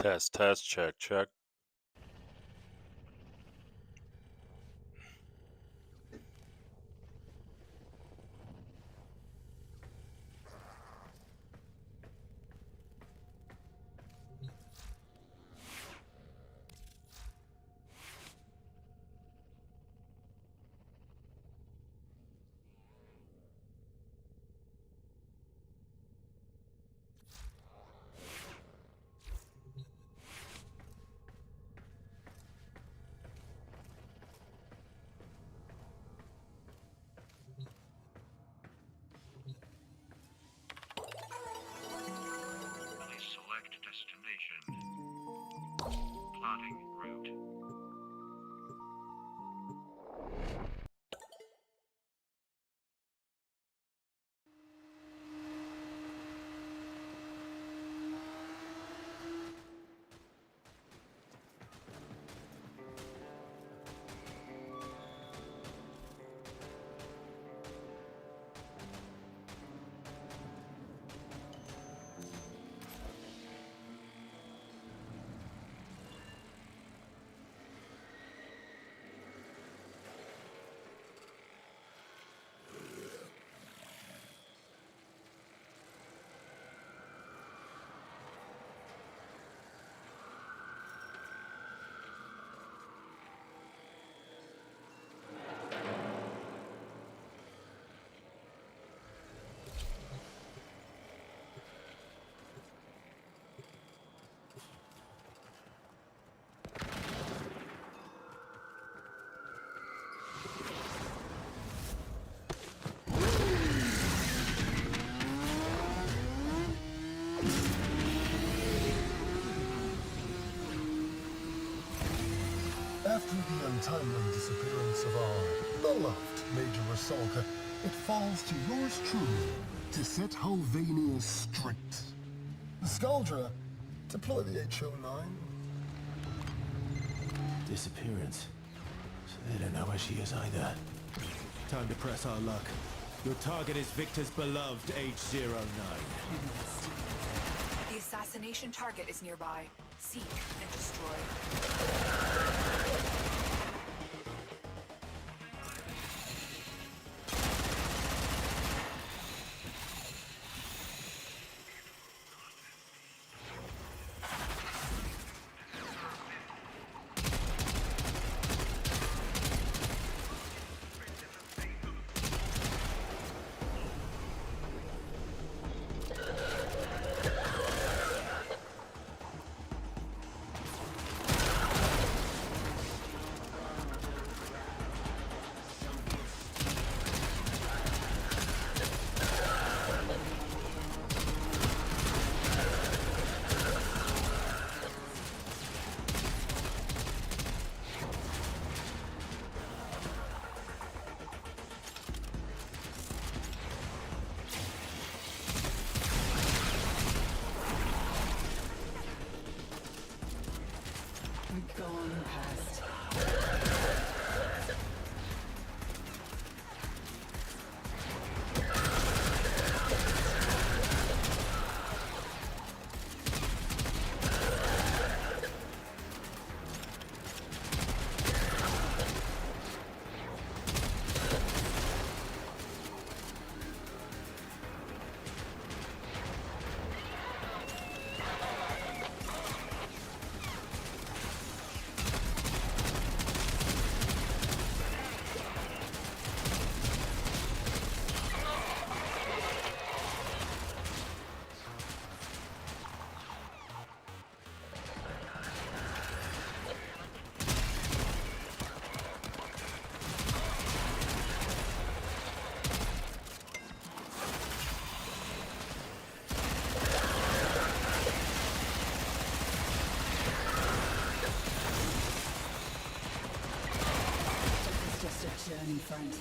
Test, test, check, check. Please select destination. Plotting route. After the untimely disappearance of our beloved Major Rasalka, it falls to yours truly to set Hulvania straight. Skaldra, deploy the HO9. Disappearance. So they don't know where she is either. Time to press our luck. Your target is Victor's beloved H09. The assassination target is nearby. Seek and destroy. Gone past. It's just a journey, friend.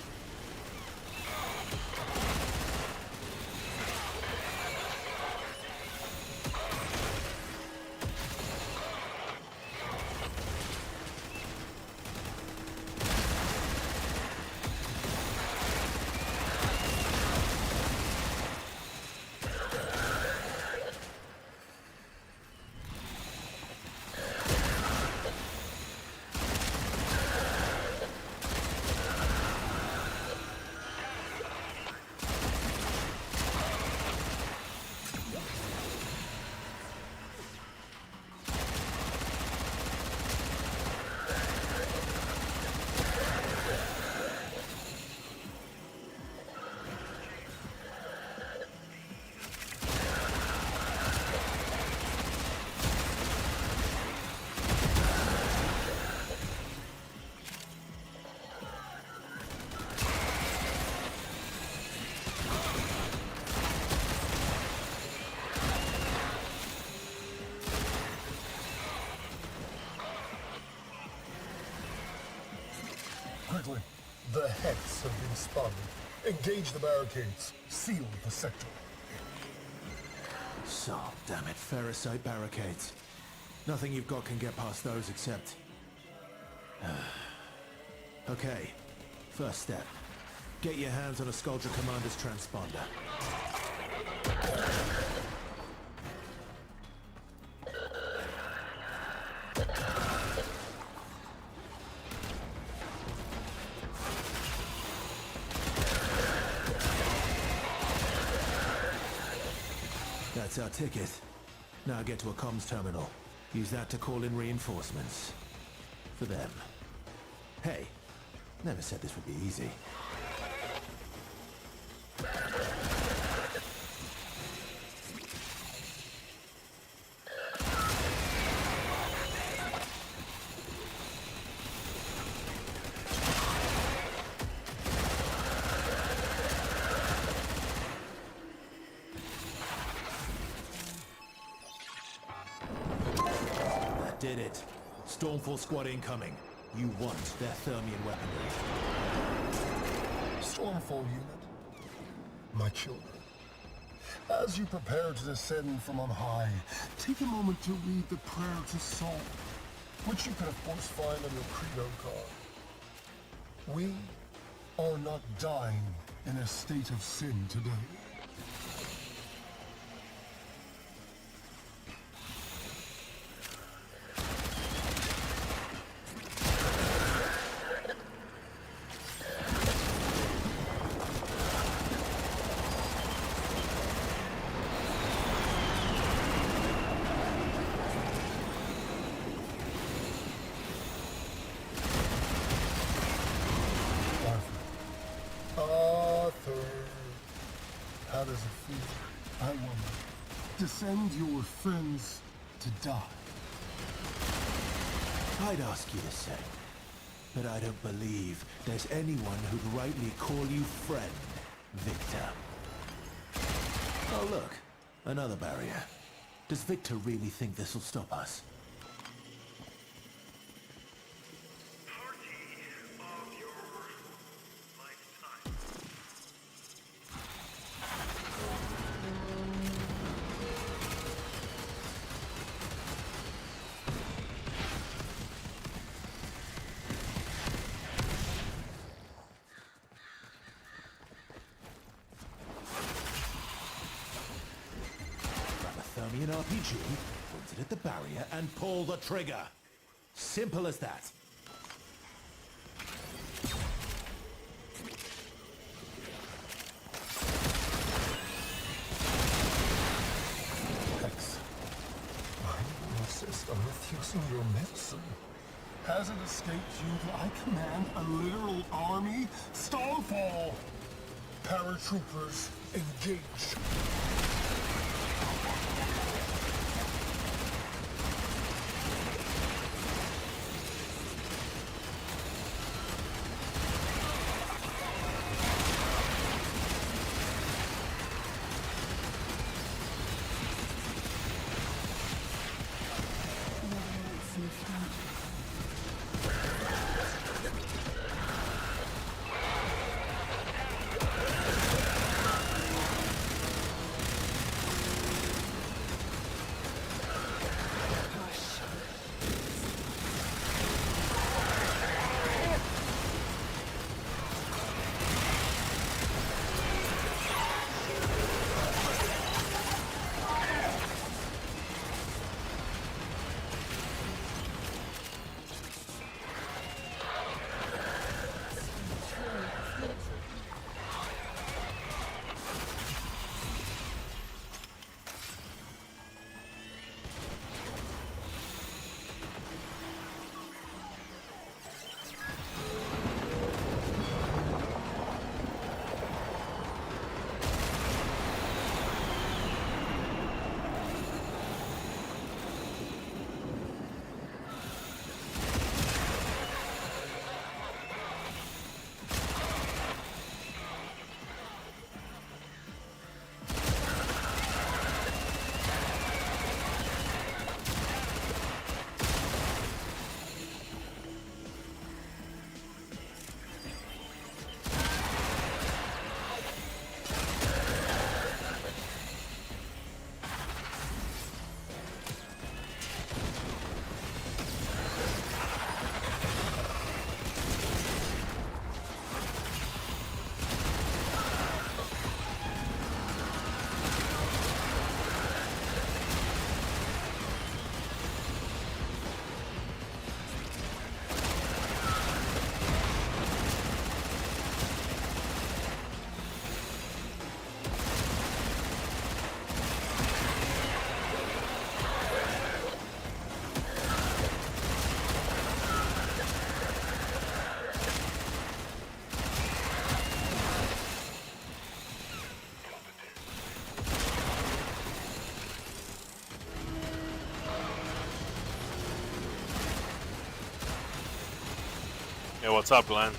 Hex have been spotted. Engage the barricades. Seal the sector. So, damn it, Ferrocite barricades. Nothing you've got can get past those except... Okay, first step. Get your hands on a Skuldra Commander's transponder. That's our ticket. Now get to a comms terminal. Use that to call in reinforcements. For them. Hey, never said this would be easy. That did it. Stormfall squad incoming. You want their Thermian weaponry. Stormfall unit. My children. As you prepare to descend from on high, take a moment to read the prayer to Sol, which you can of course find on your credo card. We are not dying in a state of sin today. Arthur, how does it feel? I wonder. To send your friends to die. I'd ask you the same. But I don't believe there's anyone who'd rightly call you friend, Victor. Oh look, another barrier. Does Victor really think this'll stop us? Party of your lifetime. Grab a Thermian RPG, point it at the barrier, and pull the trigger. Simple as that. Hex, I insist on refusing your medicine. Has it escaped you that I command a literal army? Starfall! Paratroopers, engage! Hey, what's up, Glenn?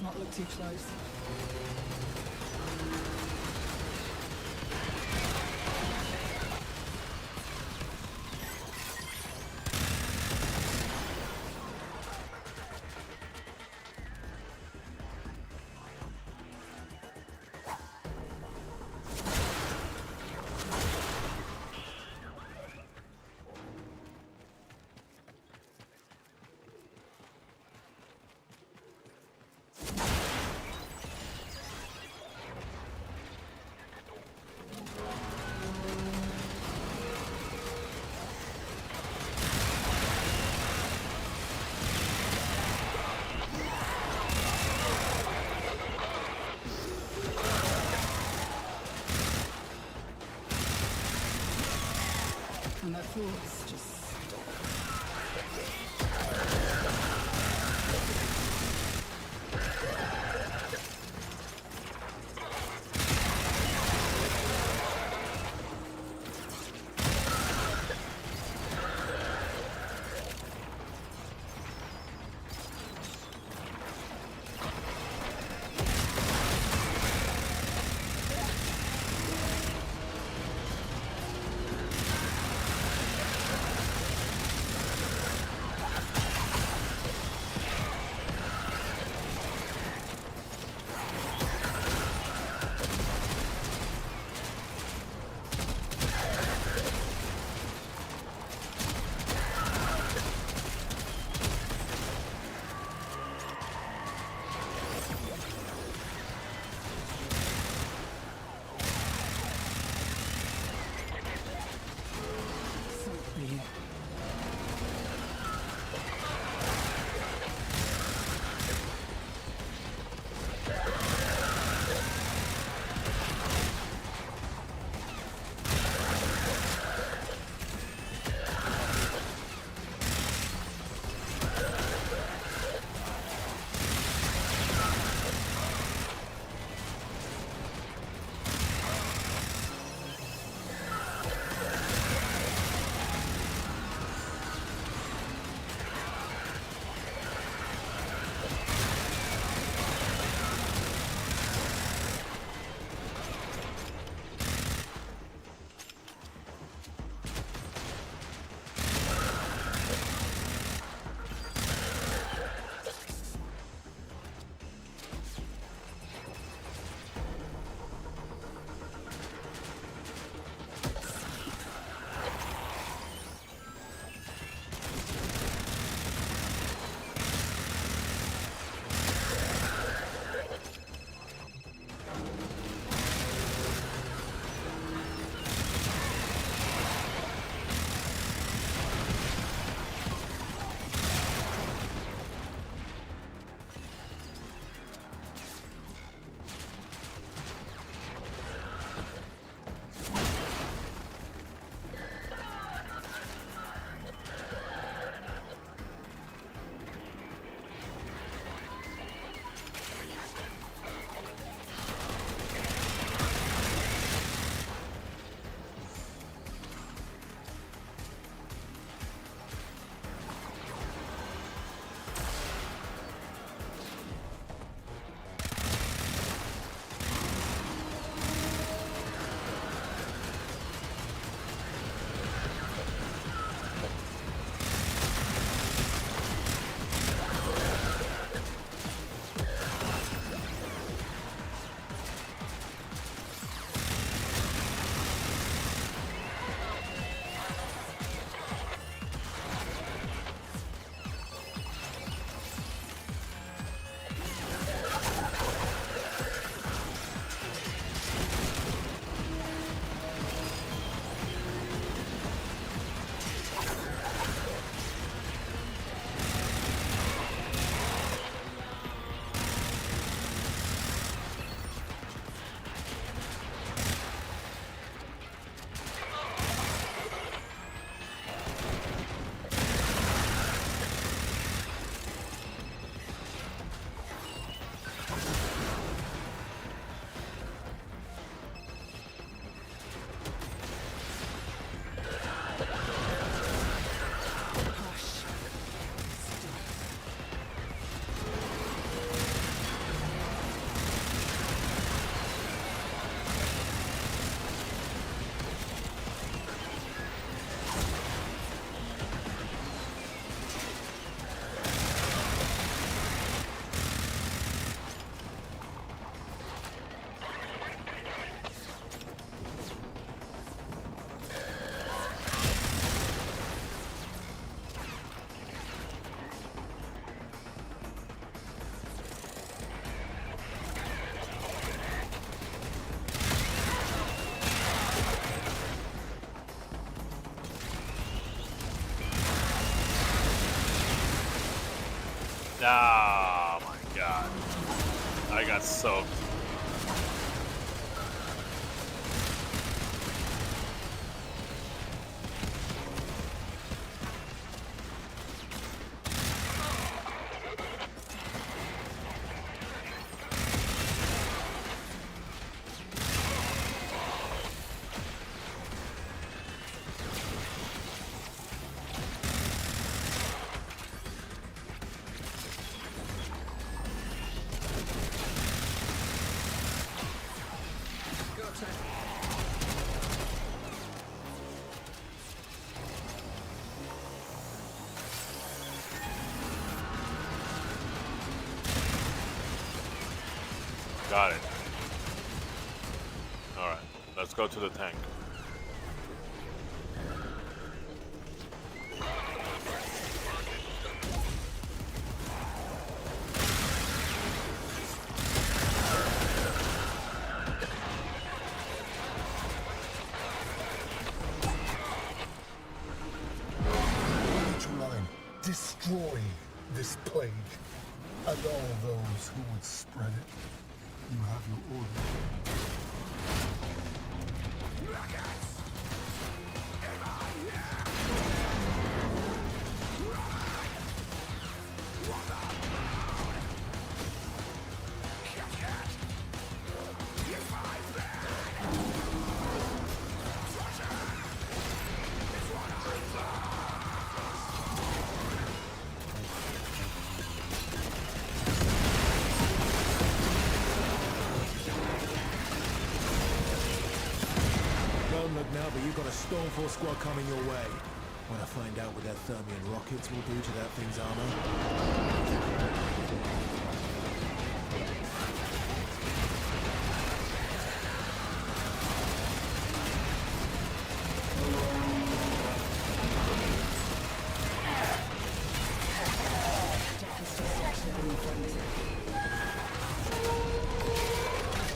Not look too close. And their thoughts just Ah, my god. I got soaked. Got it. Alright, let's go to the tank. Line, destroy this plague, and all those who would spread it. You have your order. Don't look now, but you've got a Stormfall squad coming your way. Wanna find out what their Thermian rockets will do to that thing's armor?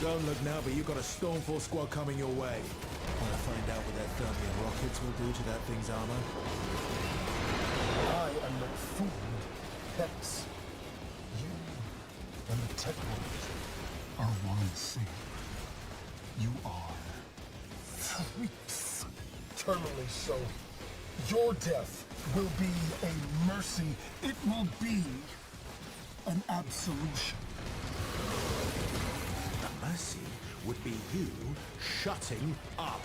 Don't look now, but you've got a Stormfall squad coming your way. Wanna find out what their Thermian rockets will do to that thing's armor? I am McFood, Hex. You and the Technoid are one same. You are freaks. Terminally so. Your death will be a mercy. It will be an absolution. The mercy would be you shutting up.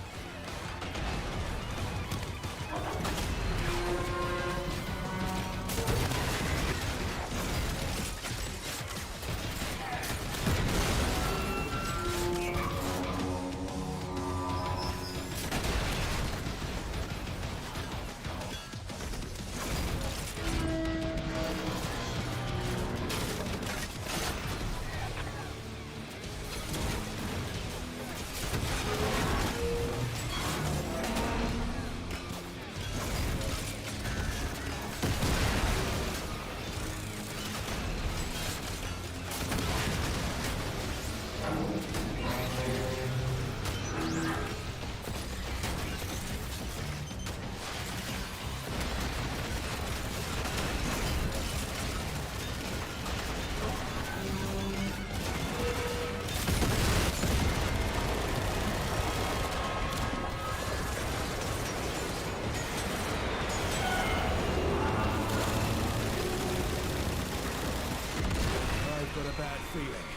I've got a bad feeling.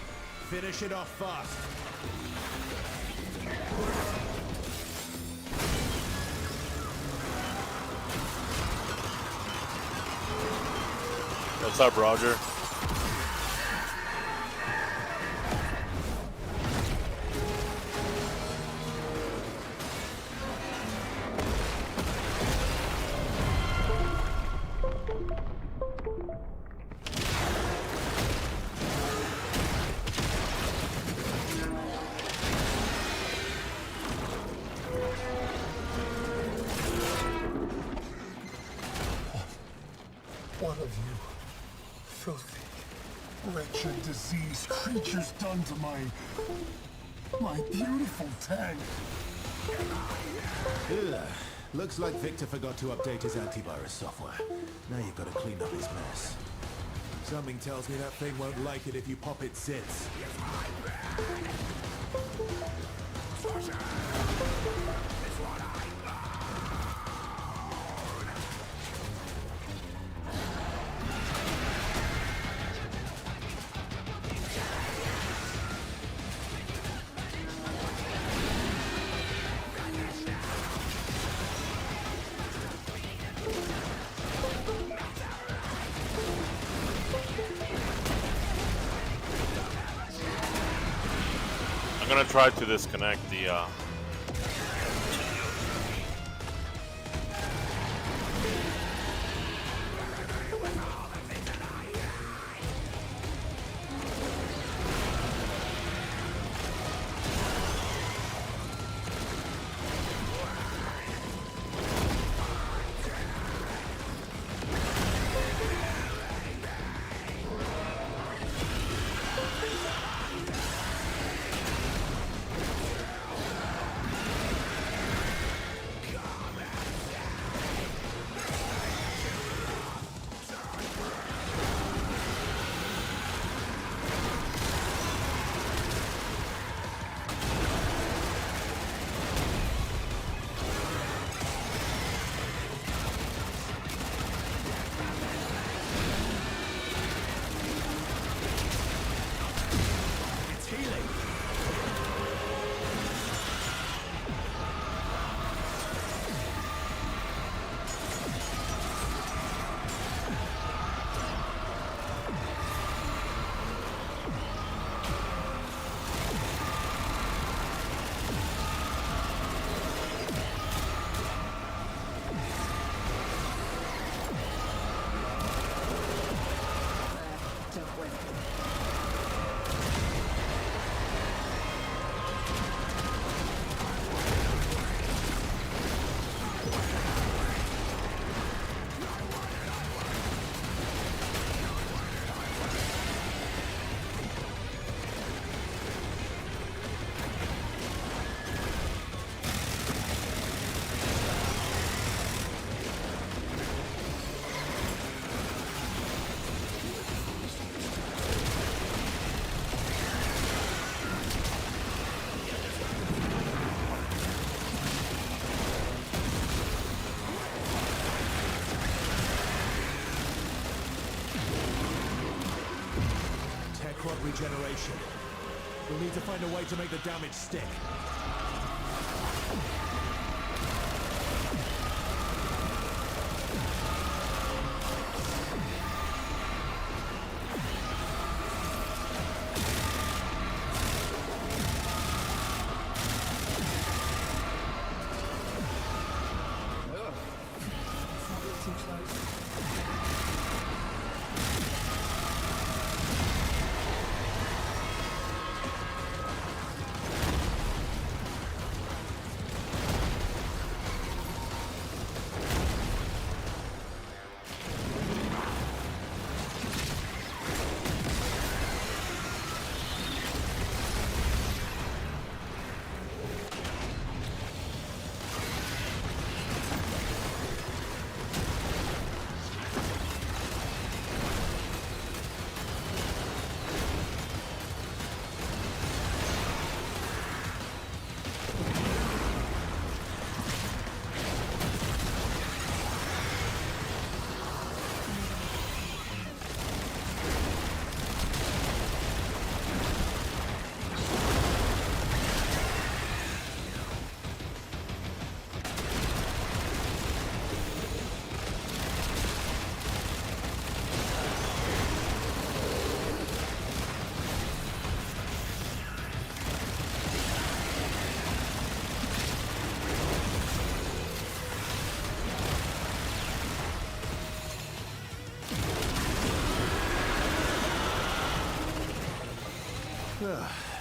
Finish it off fast. What's up, Roger? What have you, filthy, wretched, diseased creatures done to my beautiful tank? Ugh. Looks like Victor forgot to update his antivirus software. Now you've got to clean up his mess. Something tells me that thing won't like it if you pop its zits. I'm gonna try to disconnect the Don't win. Tech rod regeneration. We'll need to find a way to make the damage stick. It's not look too close.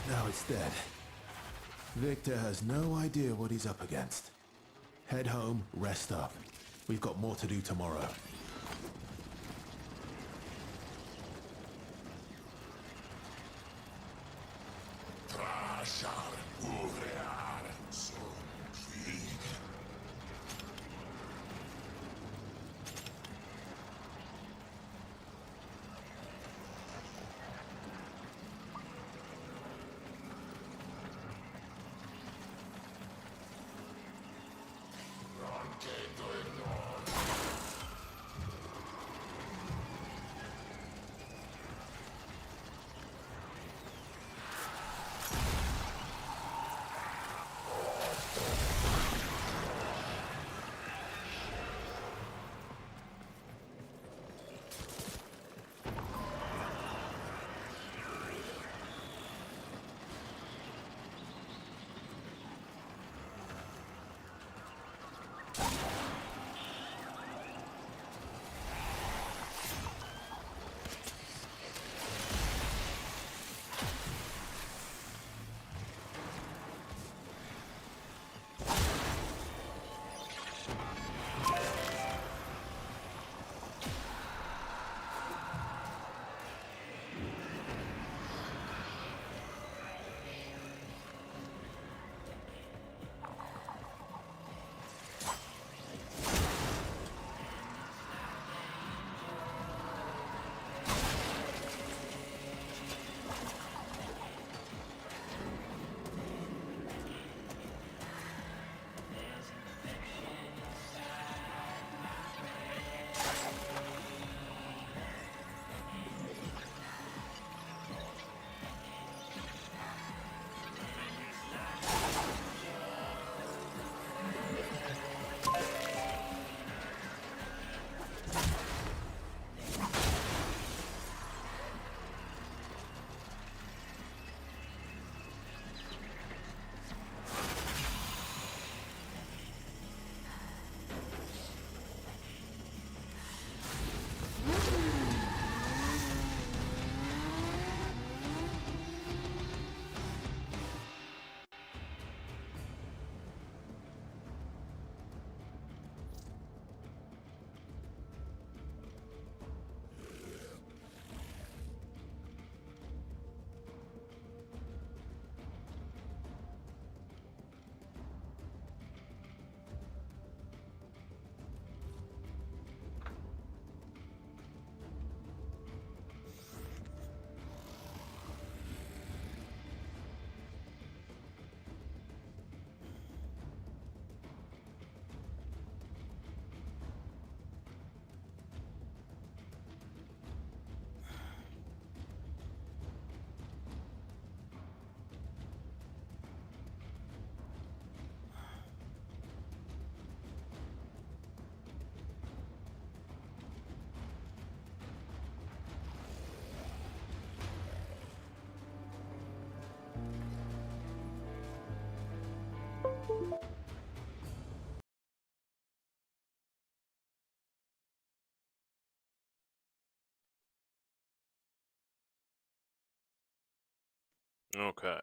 Now it's dead. Victor has no idea what he's up against. Head home, rest up. We've got more to do tomorrow. Okay.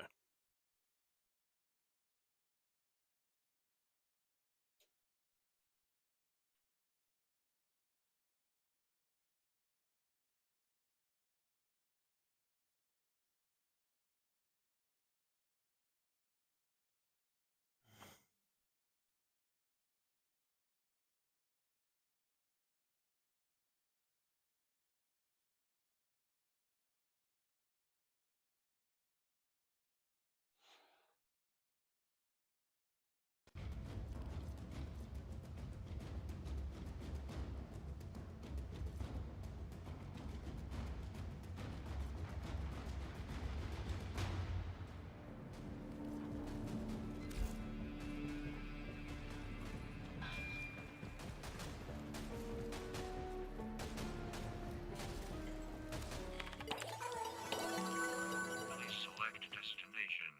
Please select destination.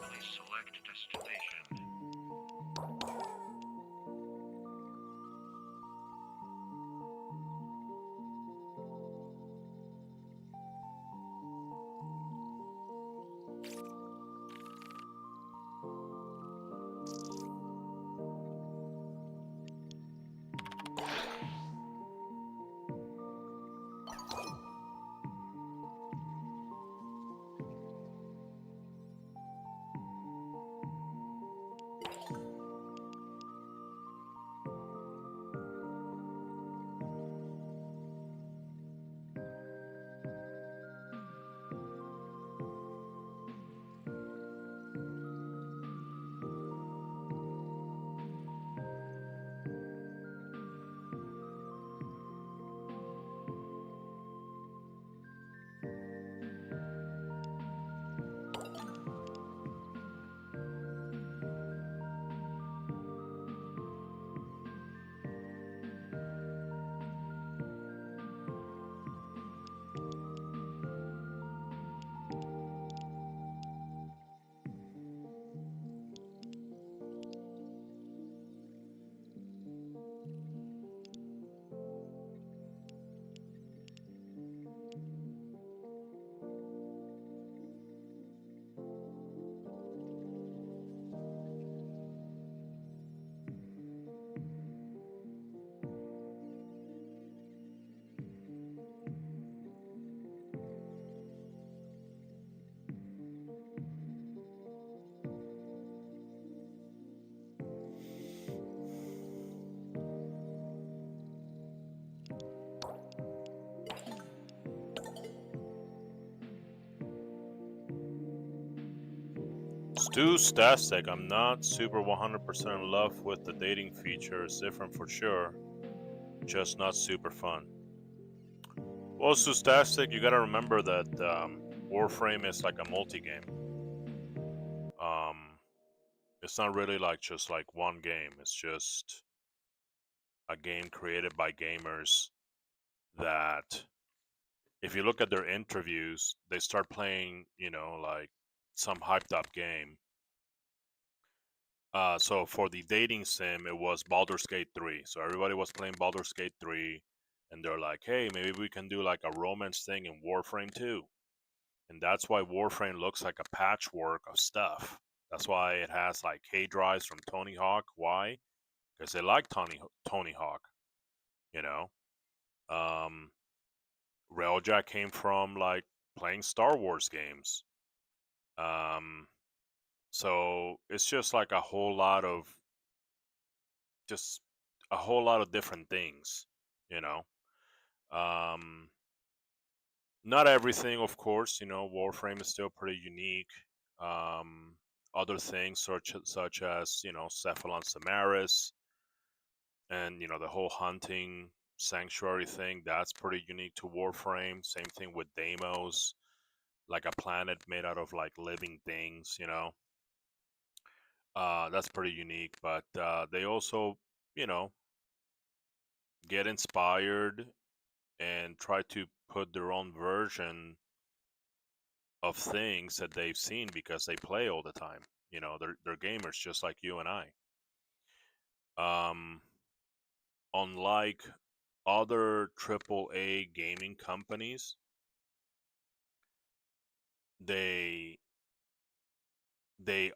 Please select destination. Stu Stastic, I'm not super 100% in love with the dating feature. It's different for sure, just not super fun. Well, Stu Stastic, you gotta remember that Warframe is like a multi-game. It's not really like just like one game. It's just a game created by gamers that, if you look at their interviews, they start playing, like some hyped up game. So for the dating sim, it was Baldur's Gate 3. So everybody was playing Baldur's Gate 3, and they're like, hey, maybe we can do like a romance thing in Warframe 2. And that's why Warframe looks like a patchwork of stuff. That's why it has like K drives from Tony Hawk. Why? Because they like Tony Hawk, you know. Um, Railjack came from like playing Star Wars games. Um, so it's just like just a whole lot of different things, you know. Um, Not everything, of course. Warframe is still pretty unique. Um, Other things such as Cephalon Samaris and the whole hunting sanctuary thing, that's pretty unique to Warframe. Same thing with Deimos, like a planet made out of like living things. That's pretty unique, but they also you know get inspired and try to put their own version of things that they've seen because they play all the time. They're gamers just like you and I. Um, Unlike other AAA gaming companies, they they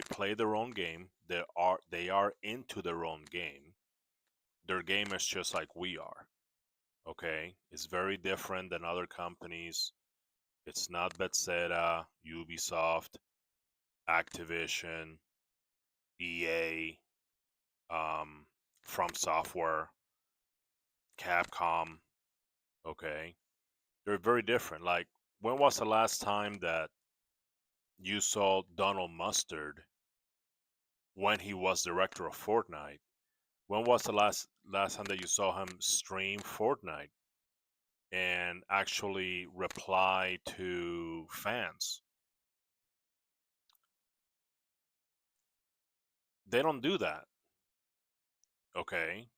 play their own game. They are into their own game. They're gamers just like we are. Okay, it's very different than other companies. It's not Bethesda, Ubisoft, Activision, EA, From Software, Capcom. Okay, they're very different. Like, when was the last time that you saw Donald Mustard when he was director of Fortnite? When was the last time that you saw him stream Fortnite and actually reply to fans? They don't do that. Okay,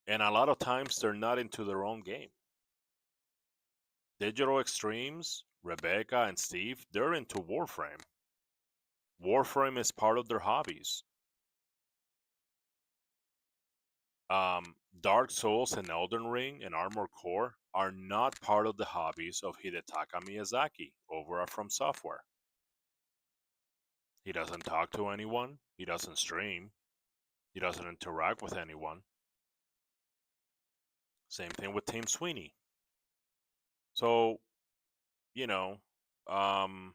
and a lot of times they're not into their own game. Digital Extremes, Rebecca and Steve, they're into Warframe. Warframe is part of their hobbies. Dark Souls and Elden Ring and Armored Core are not part of the hobbies of Hidetaka Miyazaki over at From Software. He doesn't talk to anyone, he doesn't stream, he doesn't interact with anyone. Same thing with Tim Sweeney. So, you know, um,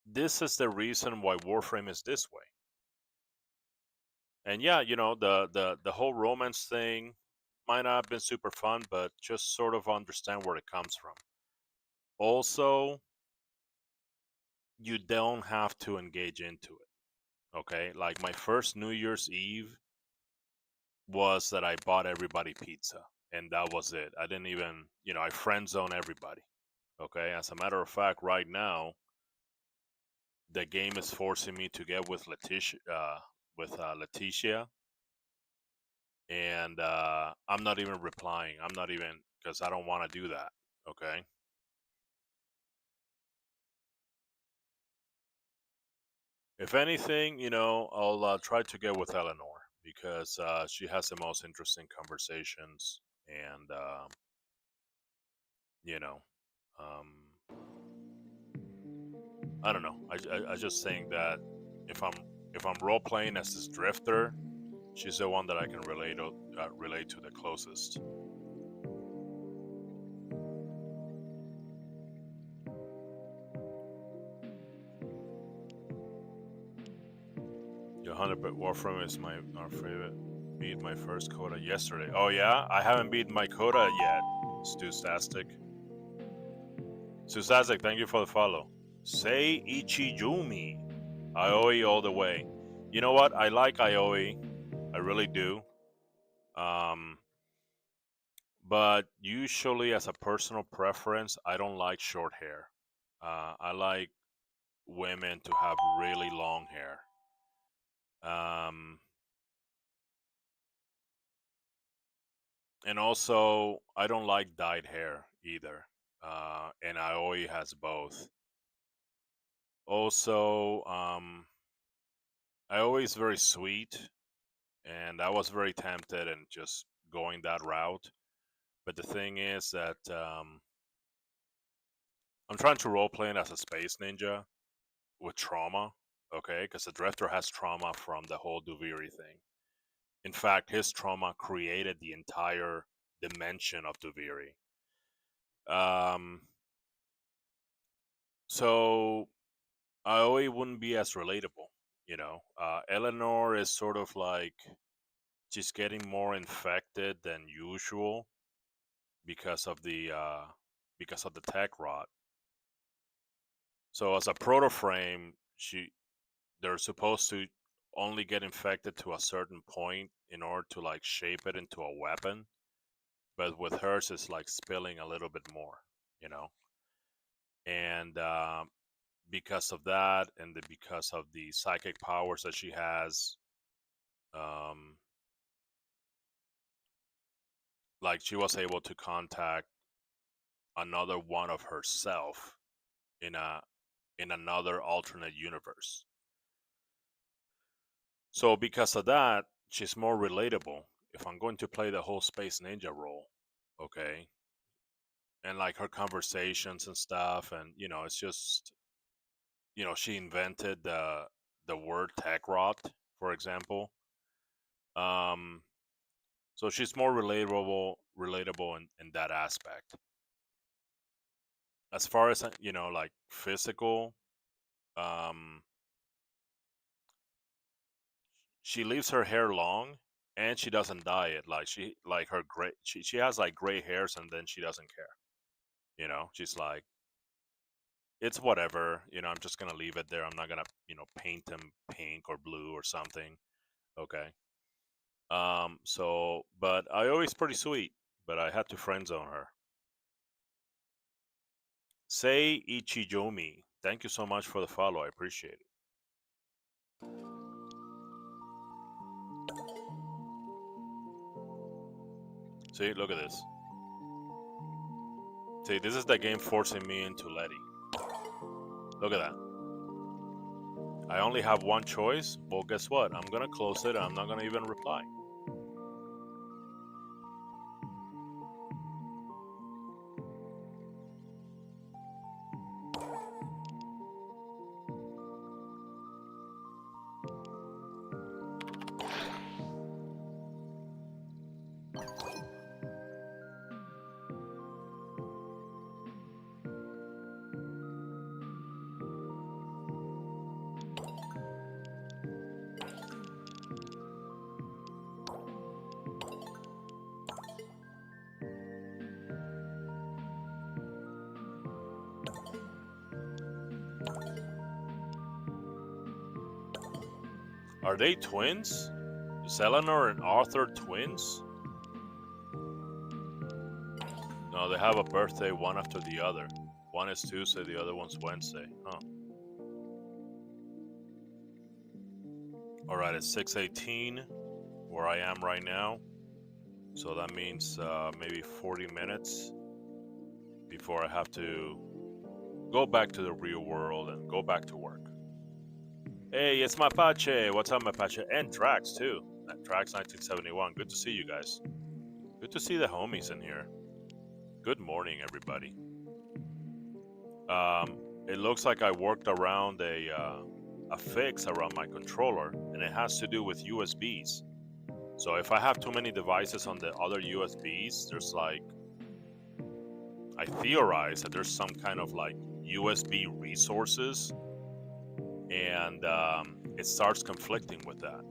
this is the reason why Warframe is this way. And yeah, the whole romance thing might not have been super fun, but just sort of understand where it comes from. Also, you don't have to engage into it. Okay, like my first New Year's Eve was that I bought everybody pizza, and that was it. I didn't even, I friend zone everybody. Okay, as a matter of fact, right now the game is forcing me to get with Leticia, and I'm not even replying. I'm not even, because I don't want to do that. Okay. If anything, I'll try to get with Eleanor because she has the most interesting conversations, and you know, um, I don't know. I just think that if I'm role playing as this drifter, she's the one that I can relate to the closest. Your 100-bit Warframe is my favorite. Beat my first quota yesterday. Oh yeah, I haven't beaten my quota yet. Stu Stastic. Susasek, thank you for the follow. Say Ichijumi. Aoi all the way. You know what? I like Aoi. I really do. But usually, as a personal preference, I don't like short hair. I like women to have really long hair. And also, I don't like dyed hair either. And Aoi has both. Also, Aoi is very sweet, and I was very tempted in just going that route. But the thing is that I'm trying to roleplay it as a space ninja with trauma, okay? Because the Drifter has trauma from the whole Duviri thing. In fact, his trauma created the entire dimension of Duviri. So Aoi wouldn't be as relatable, Eleanor is sort of like she's getting more infected than usual because of the tech rot. So as a proto frame, they're supposed to only get infected to a certain point in order to like shape it into a weapon. But with hers, it's like spilling a little bit more, you know. And because of that, and because of the psychic powers that she has, like she was able to contact another one of herself in another alternate universe. So because of that, she's more relatable. If I'm going to play the whole Space Ninja role, okay, and like her conversations and stuff, and it's just, she invented the word tech rot, for example. So she's more relatable in that aspect. As far as like physical, she leaves her hair long and she doesn't dye it. Like she has like gray hairs and then she doesn't care. She's like, it's whatever. I'm just gonna leave it there. I'm not gonna paint them pink or blue or something. Okay. So, but Aoi's pretty sweet, but I had to friend zone her. Say Ichijomi, thank you so much for the follow. I appreciate it. See, look at this. See, this is the game forcing me into Letty. Look at that. I only have one choice. Well, guess what? I'm gonna close it. I'm not gonna even reply. Are they twins? Is Eleanor and Arthur twins? No, they have a birthday one after the other. One is Tuesday, the other one's Wednesday. Huh. Alright, it's 6:18 where I am right now. So that means maybe 40 minutes before I have to go back to the real world and go back to work. Hey, it's Mapache. What's up, Mapache? And Drax, too. Drax 1971. Good to see you guys. Good to see the homies in here. Good morning, everybody. It looks like I worked around a fix around my controller, and it has to do with USBs. So if I have too many devices on the other USBs, there's like, I theorize that there's some kind of like USB resources, and it starts conflicting with that.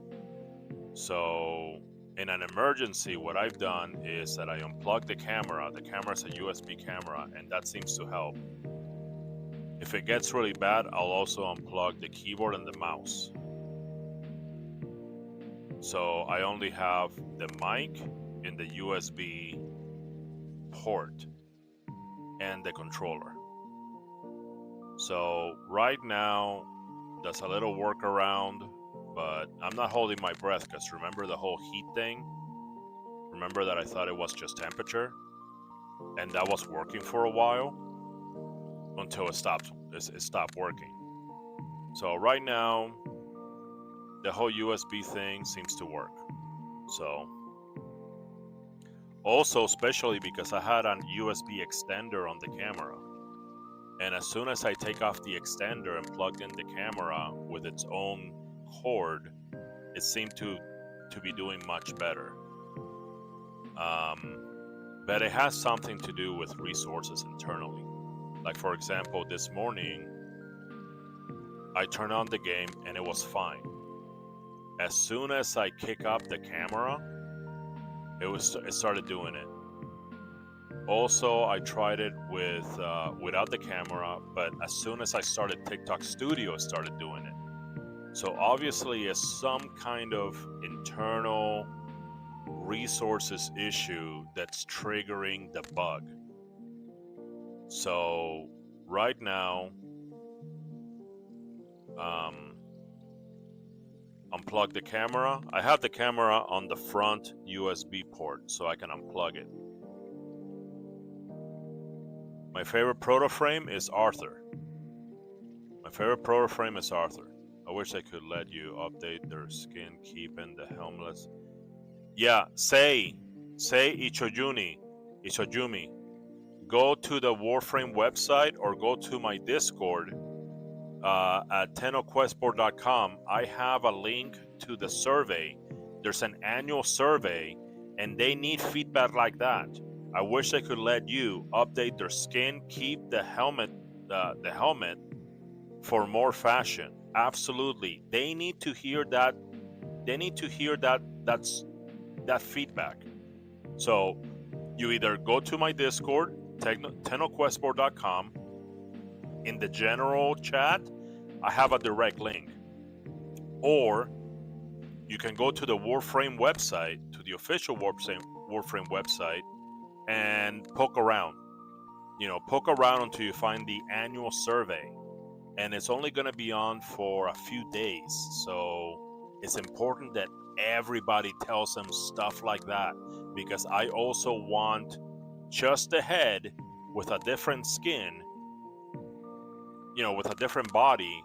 So in an emergency, what I've done is that I unplug the camera. The camera's a USB camera, and that seems to help. If it gets really bad, I'll also unplug the keyboard and the mouse. So I only have the mic in the USB port and the controller. So right now, that's a little workaround, but I'm not holding my breath because remember the whole heat thing? Remember that I thought it was just temperature? And that was working for a while until it stopped working. So right now, the whole USB thing seems to work. So also, especially because I had an USB extender on the camera, and as soon as I take off the extender and plug in the camera with its own cord, it seemed to be doing much better. But it has something to do with resources internally. Like for example, this morning, I turned on the game and it was fine. As soon as I kick up the camera, it started doing it. Also, I tried it with without the camera, but as soon as I started TikTok Studio, it started doing it. So obviously, it's some kind of internal resources issue that's triggering the bug. So right now, unplug the camera. I have the camera on the front USB port, so I can unplug it. My favorite proto frame is Arthur. My favorite proto frame is Arthur. I wish I could let you update their skin, keeping the helmets. Yeah, say Ichojumi. Go to the Warframe website or go to my Discord at tennoquestboard.com. I have a link to the survey. There's an annual survey, and they need feedback like that. I wish I could let you update their skin, keep the helmet for more fashion. Absolutely, they need to hear that. They need to hear that feedback. So you either go to my Discord, tennoquestboard.com. In the general chat, I have a direct link. Or you can go to the Warframe website, to the official Warframe website, and poke around. Poke around until you find the annual survey. And it's only going to be on for a few days. So it's important that everybody tells them stuff like that, because I also want just a head with a different skin, with a different body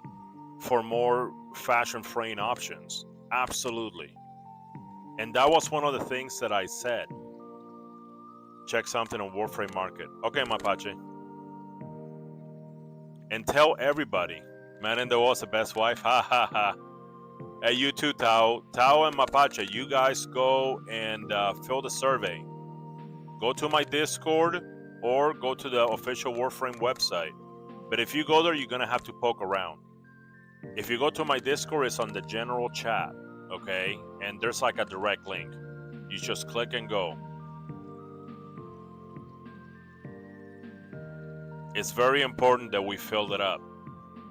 for more fashion frame options. Absolutely. And that was one of the things that I said. Check something on Warframe Market. Okay, Mapache. And tell everybody, Man in the Wall's the best wife. Ha ha ha. Hey, you too, Tao. Tao and Mapache, you guys go and fill the survey. Go to my Discord or go to the official Warframe website. But if you go there, you're going to have to poke around. If you go to my Discord, it's on the general chat, okay? And there's like a direct link. You just click and go. It's very important that we fill it up.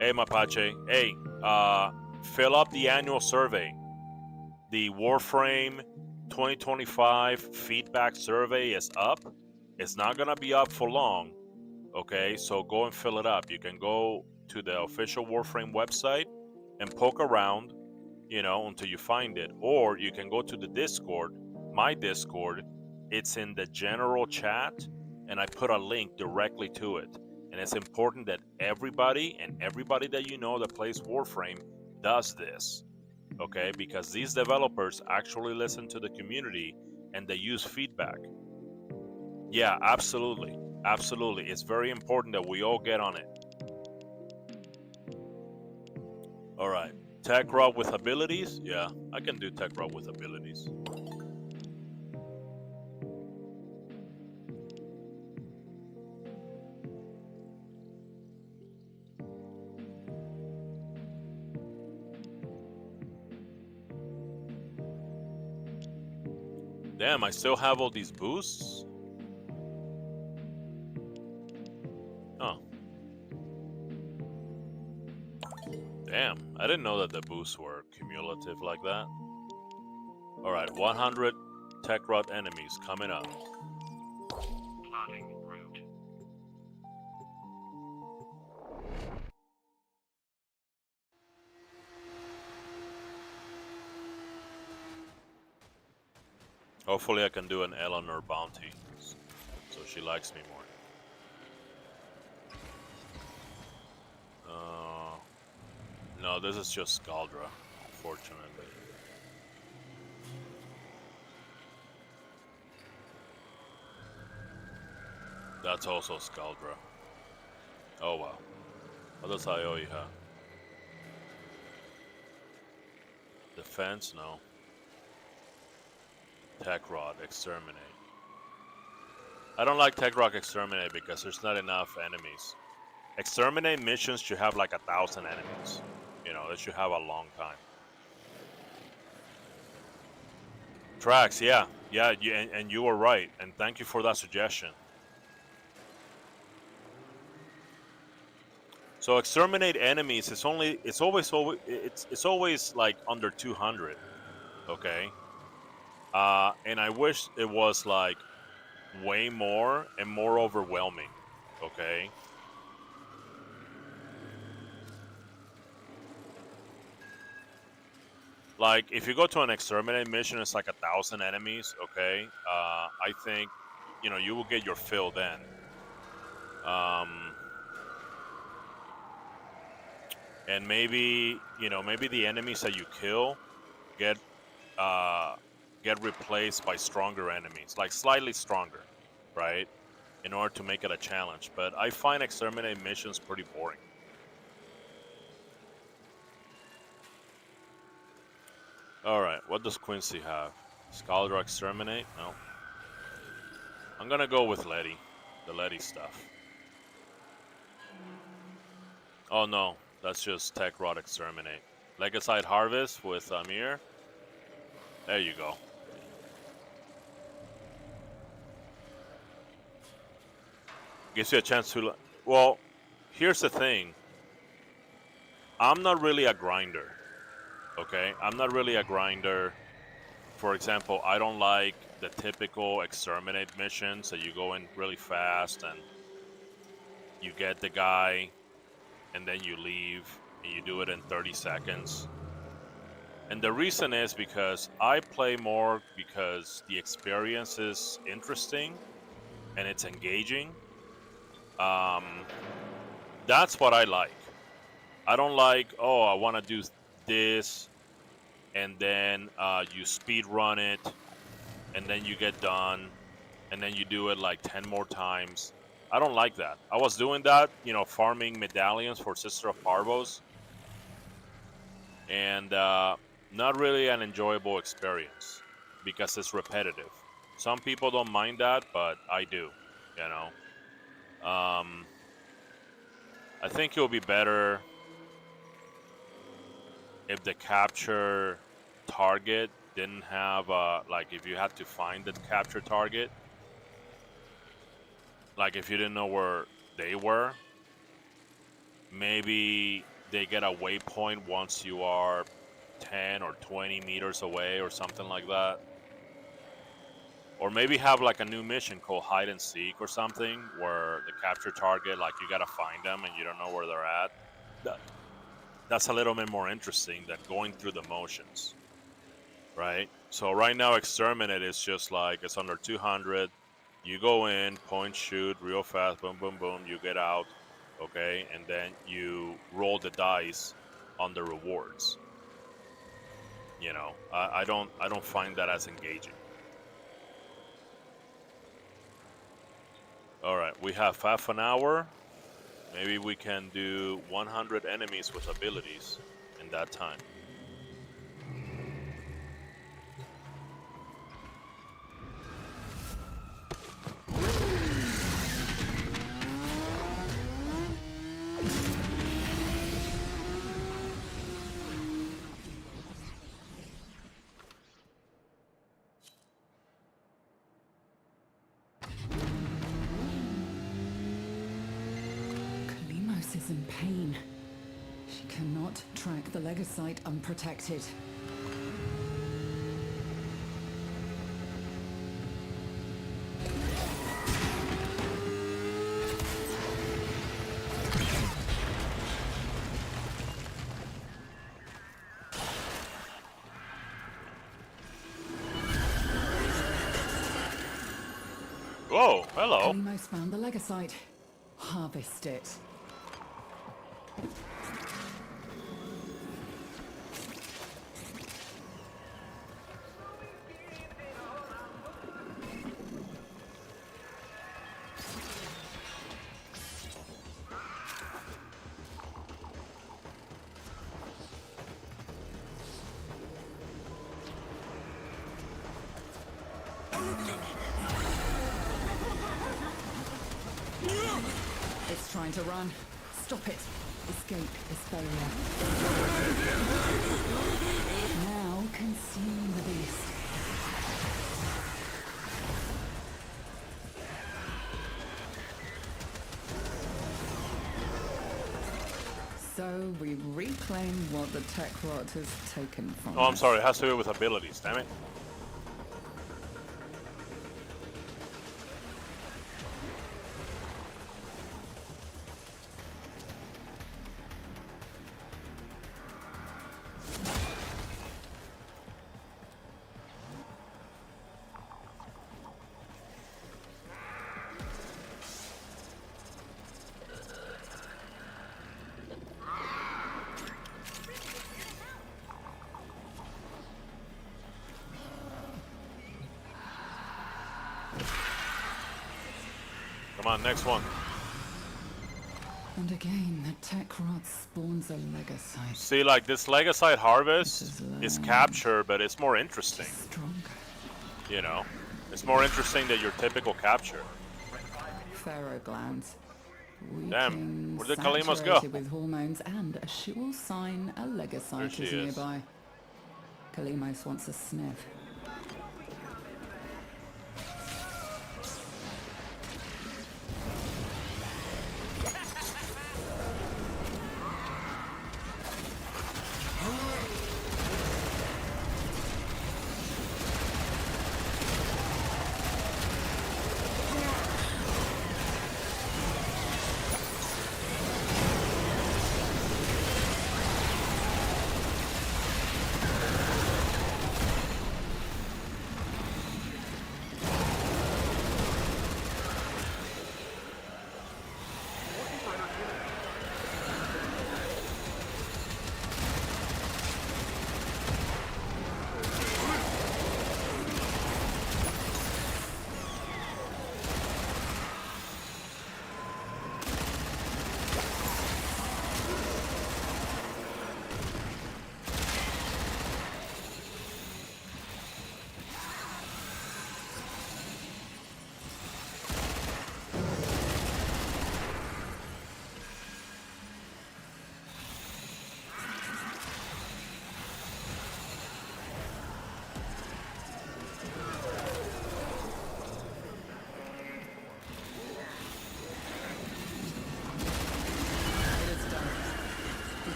Hey, Mapache. Hey, fill up the annual survey. The Warframe 2025 feedback survey is up. It's not going to be up for long. Okay, so go and fill it up. You can go to the official Warframe website and poke around, until you find it. Or you can go to the Discord, my Discord. It's in the general chat, and I put a link directly to it. And it's important that everybody that plays Warframe does this. Okay, because these developers actually listen to the community and they use feedback. Yeah, absolutely. Absolutely. It's very important that we all get on it. All right. Tech Rob with abilities? Yeah, I can do Tech Rob with abilities. Damn, I still have all these boosts? Oh. Damn, I didn't know that the boosts were cumulative like that. Alright, 100 Tech Rod enemies coming up. Plotting route. Hopefully I can do an Eleanor bounty, so she likes me more. No, this is just Scaldra, unfortunately. That's also Scaldra. Oh wow. What does I owe you, huh? Defense? No. Tech Rod, Exterminate. I don't like Tech Rod Exterminate because there's not enough enemies. Exterminate missions should have like 1,000 enemies. They should have a long time. Tracks, yeah. Yeah, and you were right, and thank you for that suggestion. So exterminate enemies. It's always like under 200. Okay. And I wish it was like way more and more overwhelming. Okay. Like if you go to an exterminate mission, it's like 1,000 enemies. Okay. I think you will get your fill then. And maybe maybe the enemies that you kill get replaced by stronger enemies, like slightly stronger, right? In order to make it a challenge. But I find exterminate missions pretty boring. All right, what does Quincy have? Scaldra exterminate? No. I'm gonna go with Letty, the Letty stuff. Oh no, that's just Tech Rod exterminate. Legacite harvest with Amir. There you go. Gives you a chance to. Well, here's the thing. I'm not really a grinder. Okay, I'm not really a grinder. For example, I don't like the typical exterminate missions that you go in really fast and you get the guy and then you leave and you do it in 30 seconds. And the reason is because I play more because the experience is interesting and it's engaging. That's what I like. I don't like, oh, I want to do this, and then you speed run it, and then you get done, and then you do it like 10 more times. I don't like that. I was doing that, farming medallions for Sister of Parvos, and not really an enjoyable experience because it's repetitive. Some people don't mind that, but I do, I think it would be better if the capture target didn't have like if you had to find the capture target, like if you didn't know where they were, maybe they get a waypoint once you are 10 or 20 meters away or something like that. Or maybe have like a new mission called hide and seek or something where the capture target, like you gotta find them and you don't know where they're at. That's a little bit more interesting than going through the motions, right? So right now, exterminate is just like it's under 200. You go in, point, shoot, real fast, boom, boom, boom. You get out, okay, and then you roll the dice on the rewards. I don't find that as engaging. All right, we have half an hour. Maybe we can do 100 enemies with abilities in that time. Kalimos is in pain. She cannot track the Legacite unprotected. Whoa, hello. Kalimos found the Legacite. Harvest it. It's trying to run. Stop it. Escape this barrier. Now consume the beast. So we reclaim what the tech rot has taken from Oh, I'm us. sorry. It has to do with abilities. Damn it. Come on, next one. And again, the tech rot spawns a legacyte. See, like this Legacyte harvest This is is capture, but it's more interesting. Stronger. You know, it's more interesting than your typical capture. Pharaoh glands. Damn, Weakened, where did Kalimos go? saturated with hormones and a sure sign a There legacyte she is is. nearby. Kalimos wants a sniff.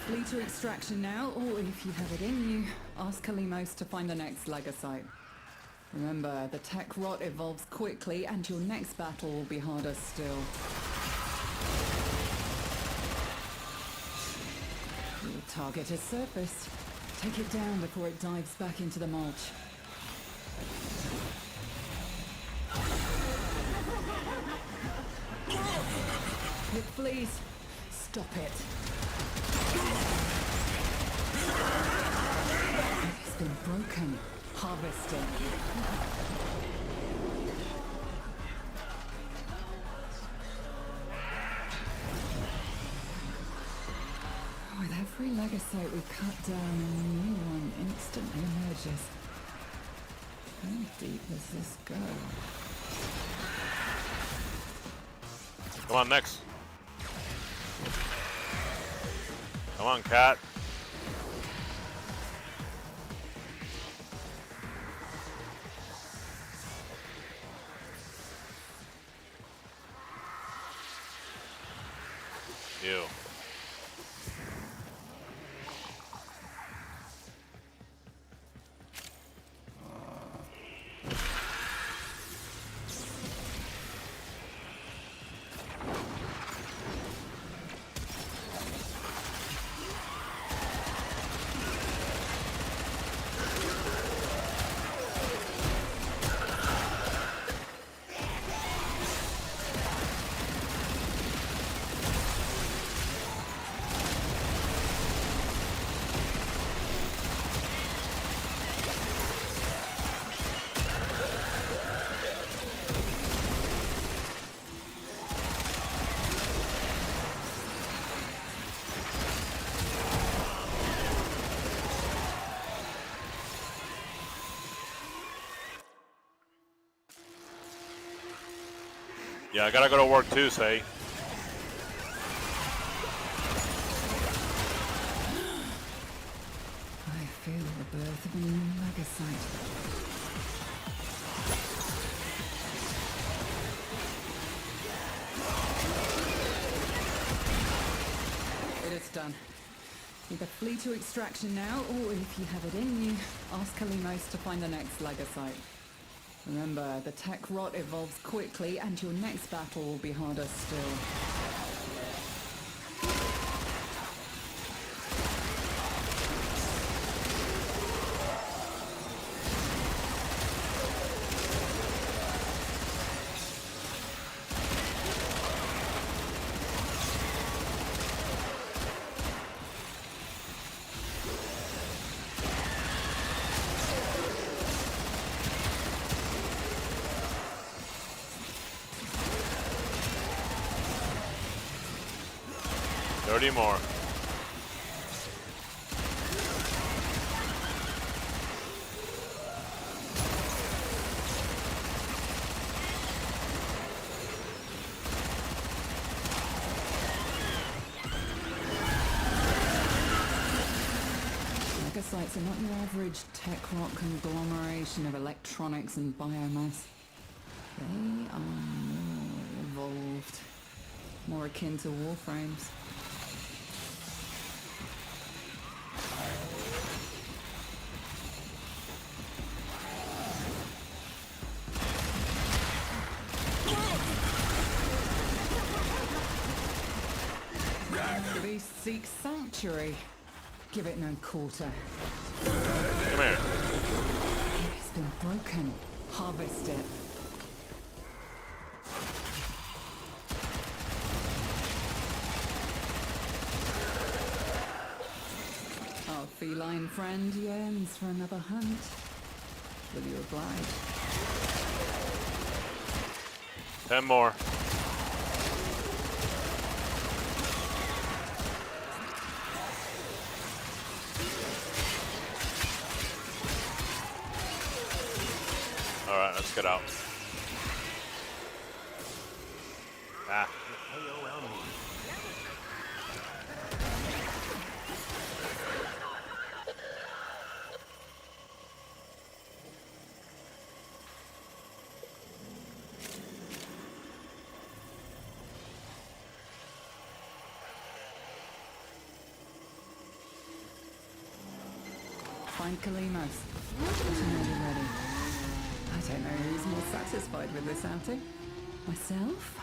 Flee to extraction now, or if you have it in you, ask Kalimos to find the next legacyte. Remember, the tech rot evolves quickly, and your next battle will be harder still. Your target has surfaced. Take it down before it dives back into the mulch. It flees. Stop it. It's been broken. Harvesting. With every legacyte we cut down, a new one instantly emerges. How deep does this go? Come on, next. Come on, cat. You. Yeah, I gotta go to work too, say. I feel the birth of a new legacyte. It is almost done. Either flee to extraction now, or if you have it in you, ask Kalimos to find the next Lagosite. Remember, the tech rot evolves quickly, and your next battle will be harder still. More. Lagosites are not your average tech rot conglomeration of electronics and biomass. They are more evolved, more akin to warframes. The beast seeks sanctuary. Give it no quarter. Come here. It's been broken. Harvest it. Our feline friend yearns for another hunt. Will you oblige? 10 more. Alright, let's get out. Ah. Find Kalimos. Let him know you're ready. I don't know who's more satisfied with this outing. Myself?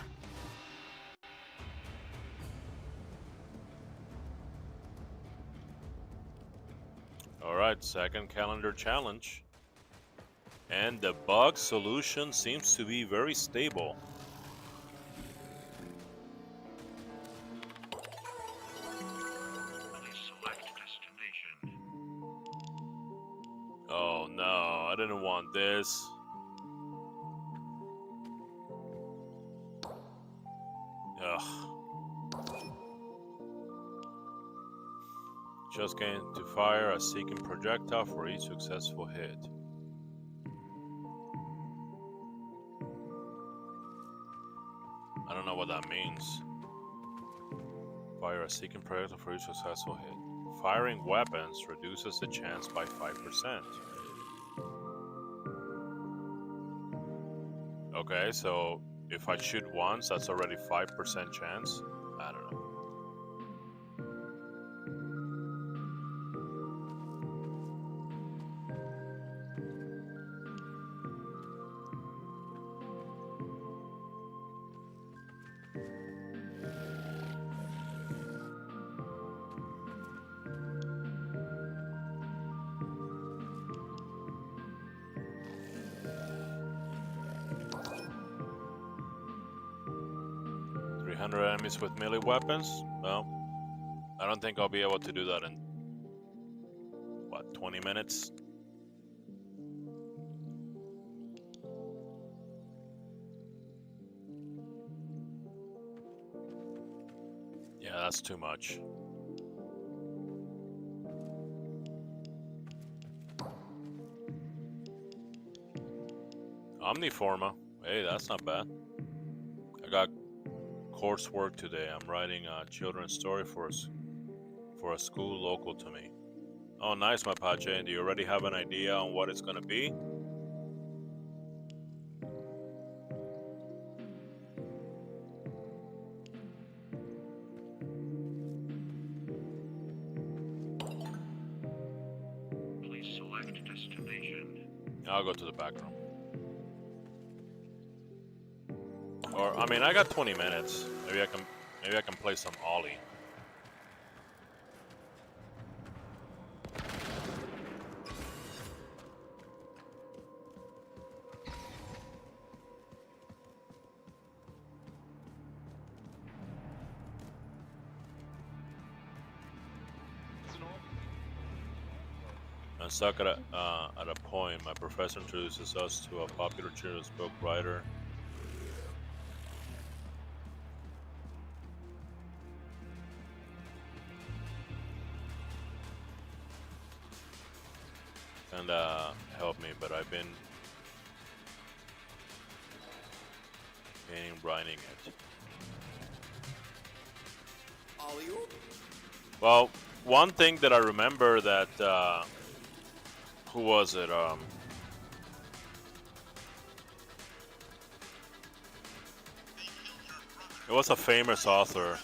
Alright, second calendar challenge. And the bug solution seems to be very stable. Please select destination. Oh no, I didn't want this. Ugh. Just gain to fire a seeking projectile for each successful hit. I don't know what that means. Fire a seeking projectile for each successful hit. Firing weapons reduces the chance by 5%. Okay, so if I shoot once, that's already 5% chance? I don't know. Enemies with melee weapons? Well, I don't think I'll be able to do that in, what, 20 minutes? Yeah, that's too much. Omniforma. Hey, that's not bad. I got coursework today. I'm writing a children's story for a school local to me. Oh, nice, Mapache. Do you already have an idea on what it's gonna be? left destination. I'll go to the back room. Or I mean, I got 20 minutes. Maybe I can play some Ollie. I'm stuck at a point. My professor introduces us to a popular children's book writer. And help me, but I've been writing it. Well, one thing that I remember that who was it? It was a famous author.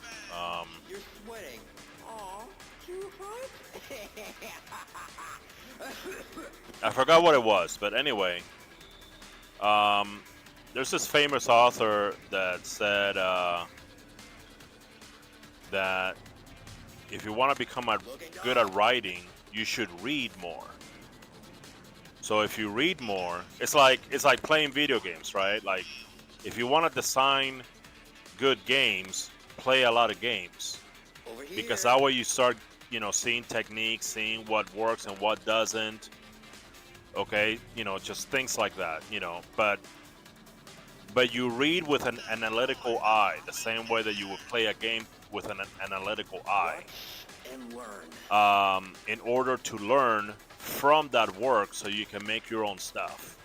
You're sweating. Aw, too hot? I forgot what it was, but anyway, there's this famous author that said that if you want to become good at writing, you should read more. So if you read more, it's like playing video games, right? Like if you want to design good games, play a lot of games, Over here. because that way you start, seeing techniques, seeing what works and what doesn't. Okay, just things like that, but you read with an analytical eye, the same way that you would play a game with an analytical eye, And learn. in order to learn from that work so you can make your own stuff.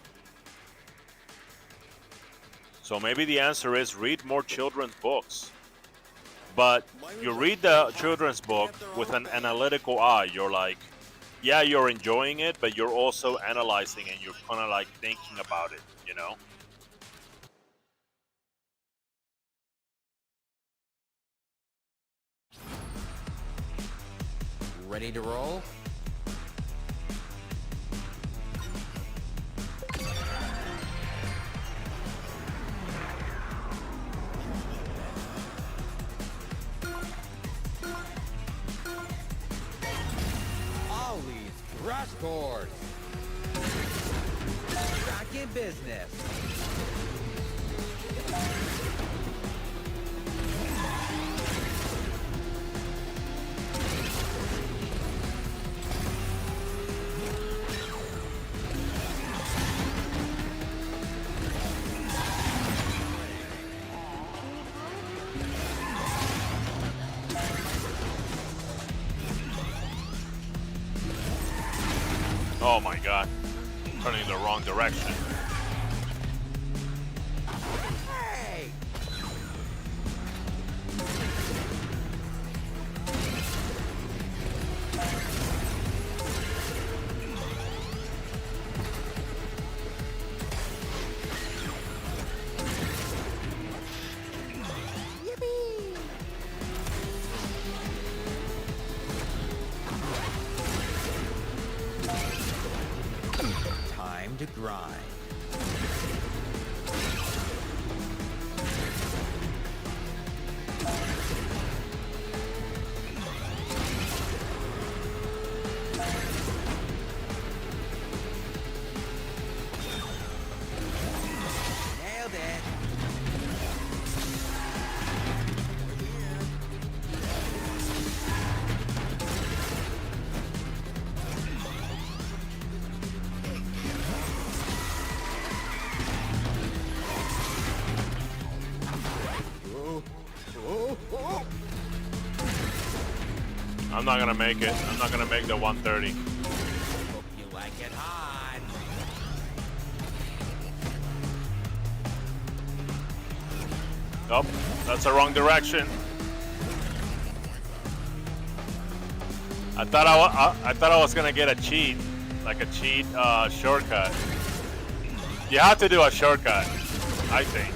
So maybe the answer is read more children's books. But you read the children's book with an analytical eye. You're like, yeah, you're enjoying it, but you're also analyzing and you're kind of like thinking about it, Ready to roll? Ollie's Crash Course. Back in business. Oh my god. Turning the wrong direction. Hey! Time to grind. Nailed it. I'm not gonna make it. I'm not gonna make the 130. Hope you like it hot. Nope, that's the wrong direction. I thought I was gonna get a cheat, like a cheat shortcut. You have to do a shortcut, I think.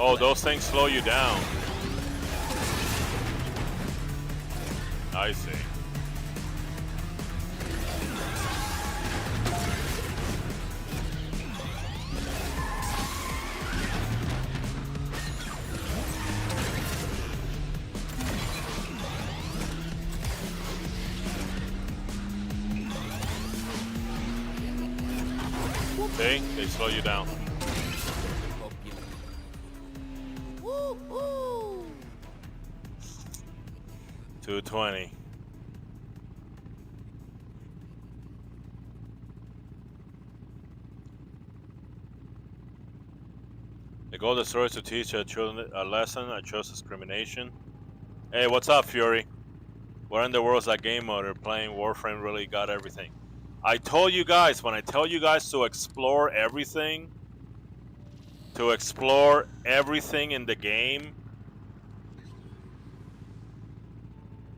Oh, those things slow you down. I see. See? They slow you down. Hope you... Woo-hoo! 220. The goal of the story is to teach children a lesson. I chose discrimination. Hey, what's up, Fury? Where in the world is that game mode? Playing Warframe really got everything. I told you guys, when I tell you guys to explore everything in the game,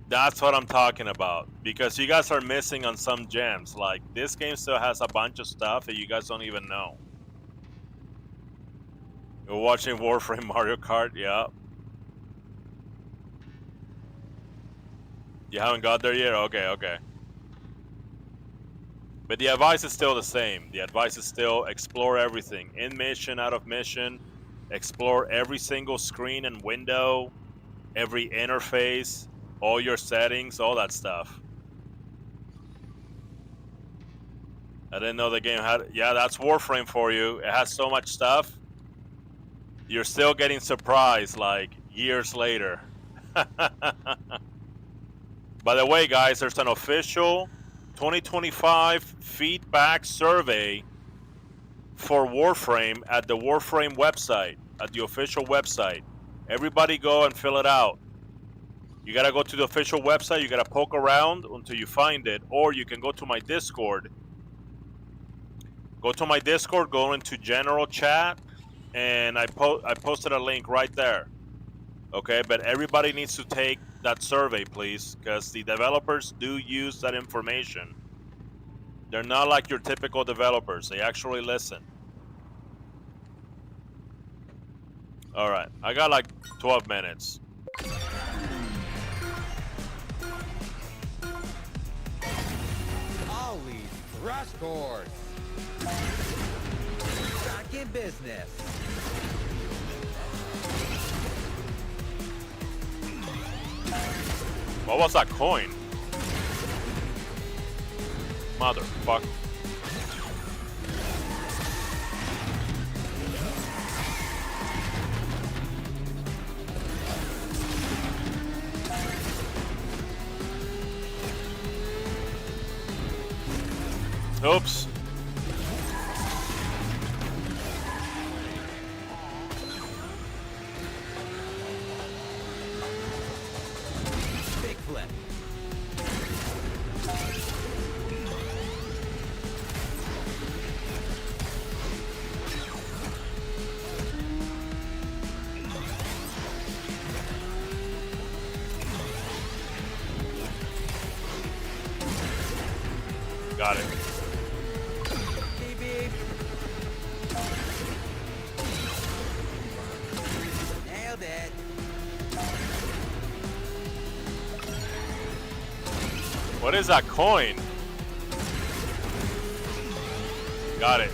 that's what I'm talking about. Because you guys are missing on some gems. Like, this game still has a bunch of stuff that you guys don't even know. You're watching Warframe Mario Kart? Yeah. You haven't got there yet? Okay, okay. But the advice is still the same. The advice is still explore everything. In mission, out of mission. Explore every single screen and window. Every interface. All your settings. All that stuff. I didn't know the game had... Yeah, that's Warframe for you. It has so much stuff. You're still getting surprised, like, years later. By the way, guys, there's an official 2025 feedback survey for Warframe at the Warframe website, at the official website. Everybody go and fill it out. You gotta go to the official website, you gotta poke around until you find it, or you can go to my Discord. Go to my Discord, go into general chat, and I posted a link right there. Okay, but everybody needs to take that survey, please, because the developers do use that information. They're not like your typical developers. They actually listen. All right, I got like 12 minutes. Always thrust course. Back in business. What was that coin? Motherfucker. Oops. Big flip. Got it. Beep beep. Nailed it. What is that coin? Got it.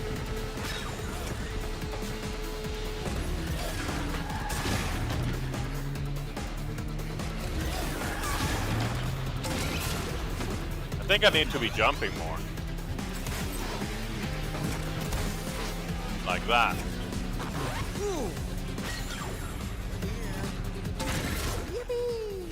I think I need to be jumping more. Like that. Ooh. Yippee.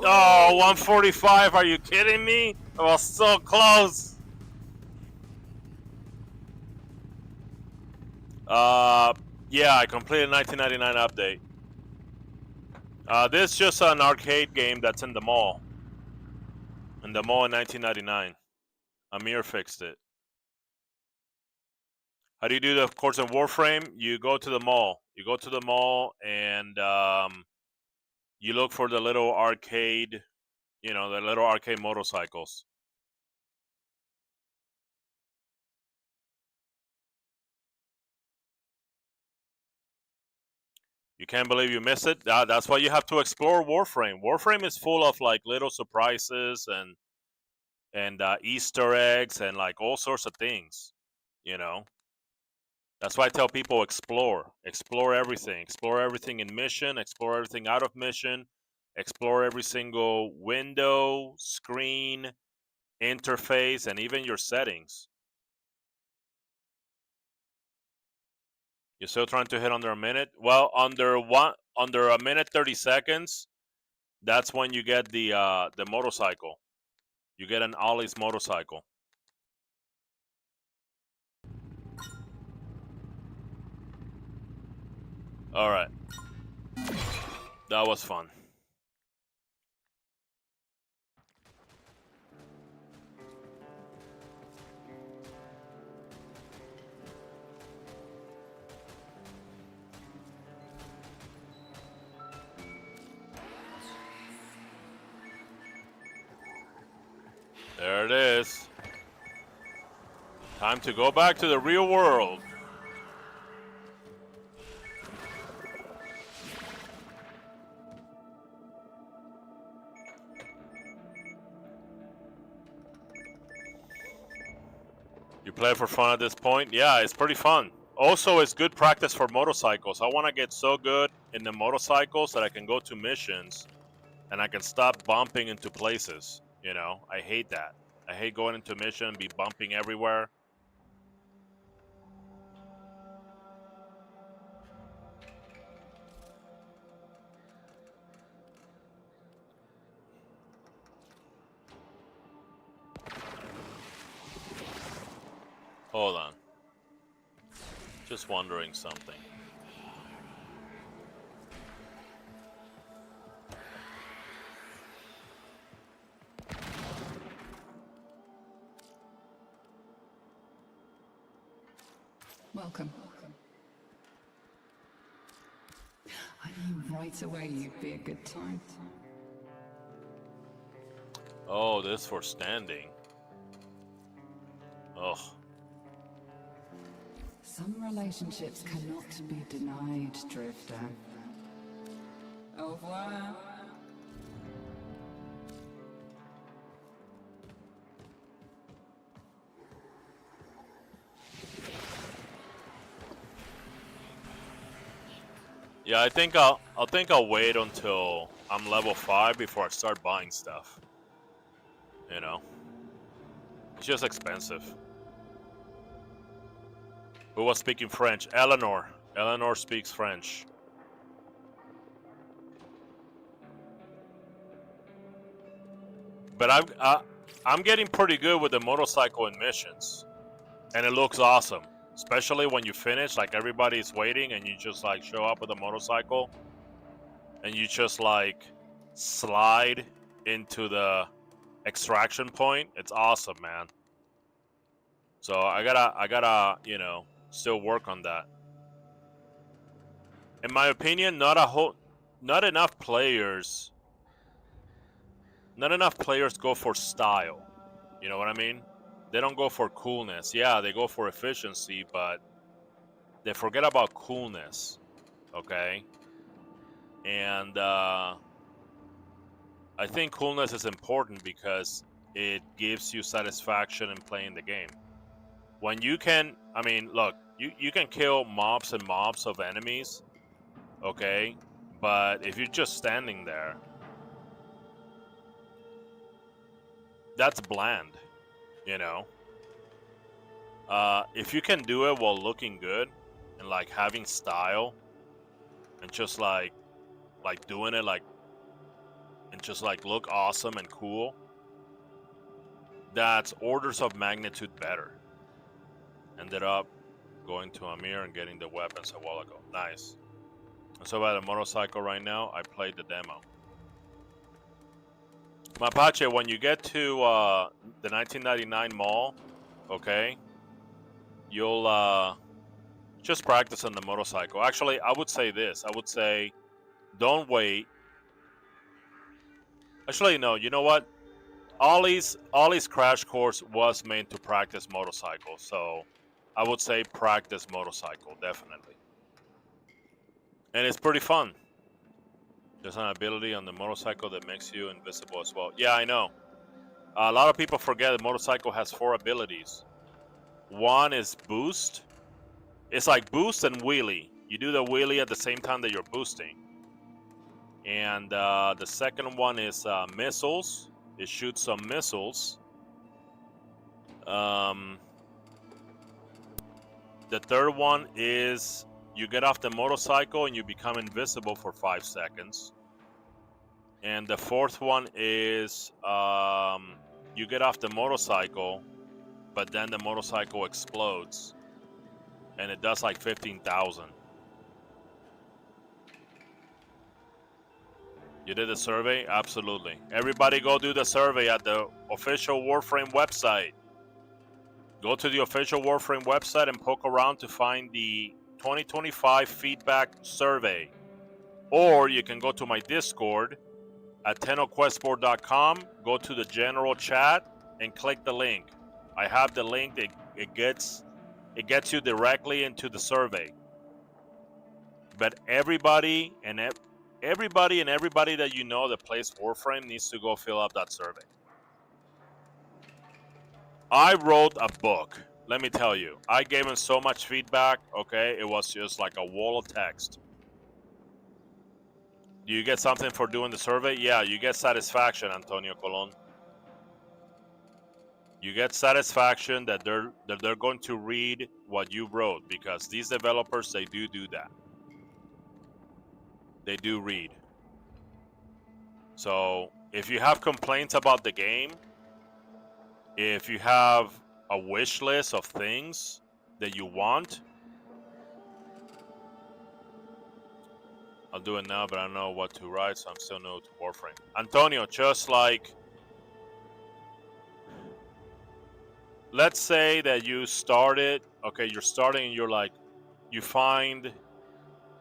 Oh, 145, are you kidding me? I was so close. Yeah, I completed 1999 update. This is just an arcade game that's in the mall. In the mall in 1999. Amir fixed it. How do you do the course in Warframe? You go to the mall. You go to the mall and you look for the little arcade, you know, the little arcade motorcycles. You can't believe you missed it. That's why you have to explore Warframe. Warframe is full of like little surprises and Easter eggs and like all sorts of things. You know, that's why I tell people explore everything in mission, explore everything out of mission, explore every single window, screen, interface, and even your settings. You're still trying to hit under a minute? Well, under a minute 30 seconds, that's when you get the motorcycle. You get an Ollie's motorcycle. All right. That was fun. There it is. Time to go back to the real world. You play for fun at this point? Yeah, it's pretty fun. Also, it's good practice for motorcycles. I want to get so good in the motorcycles that I can go to missions and I can stop bumping into places. You know, I hate that. I hate going into mission and be bumping everywhere. Hold on. Just wondering something. Welcome. I knew right away you'd be a good time. Oh, this for standing. Ugh. Some relationships cannot be denied, Drifter. Au revoir. Yeah, I think I'll wait until I'm level 5 before I start buying stuff. You know, it's just expensive. Who was speaking French? Eleanor. Eleanor speaks French. But I'm getting pretty good with the motorcycle in missions, and it looks awesome. Especially when you finish, like everybody's waiting, and you just like show up with a motorcycle, and you just like slide into the extraction point. It's awesome, man. So I gotta, you know, still work on that. In my opinion, not enough players go for style. You know what I mean? They don't go for coolness. Yeah, they go for efficiency, but they forget about coolness. Okay? And I think coolness is important because it gives you satisfaction in playing the game. When you can, I mean, look, you can kill mobs and mobs of enemies, okay? But if you're just standing there, that's bland, you know? If you can do it while looking good and like having style and just like doing it like and just like look awesome and cool, that's orders of magnitude better. Ended up going to Amir and getting the weapons a while ago. Nice. So about a motorcycle right now, I played the demo. Mapache, when you get to the 1999 mall, okay, you'll Just practice on the motorcycle. Actually, I would say this. I would say, don't wait. Actually, no. You know what? Ollie's crash course was meant to practice motorcycle, so I would say practice motorcycle definitely. And it's pretty fun. There's an ability on the motorcycle that makes you invisible as well. Yeah, I know. A lot of people forget the motorcycle has 4 abilities. One is boost. It's like boost and wheelie. You do the wheelie at the same time that you're boosting. And the second one is missiles. It shoots some missiles. The third one is you get off the motorcycle and you become invisible for 5 seconds. And the fourth one is you get off the motorcycle, but then the motorcycle explodes. And it does like 15,000. You did the survey? Absolutely. Everybody go do the survey at the official Warframe website. Go to the official Warframe website and poke around to find the 2025 feedback survey. Or you can go to my Discord at tennoquestboard.com, go to the general chat, and click the link. I have the link. It gets you directly into the survey. But everybody that you know that plays Warframe needs to go fill out that survey. I wrote a book. Let me tell you, I gave him so much feedback. Okay, it was just like a wall of text. Do you get something for doing the survey? Yeah, you get satisfaction, Antonio Colon. You get satisfaction that they're going to read what you wrote, because these developers, they do that. They do read. So if you have complaints about the game, if you have a wish list of things that you want, I'll do it now, but I don't know what to write, so I'm still new to Warframe. Antonio, just like, let's say that you started, okay, you're starting and you're like, you find,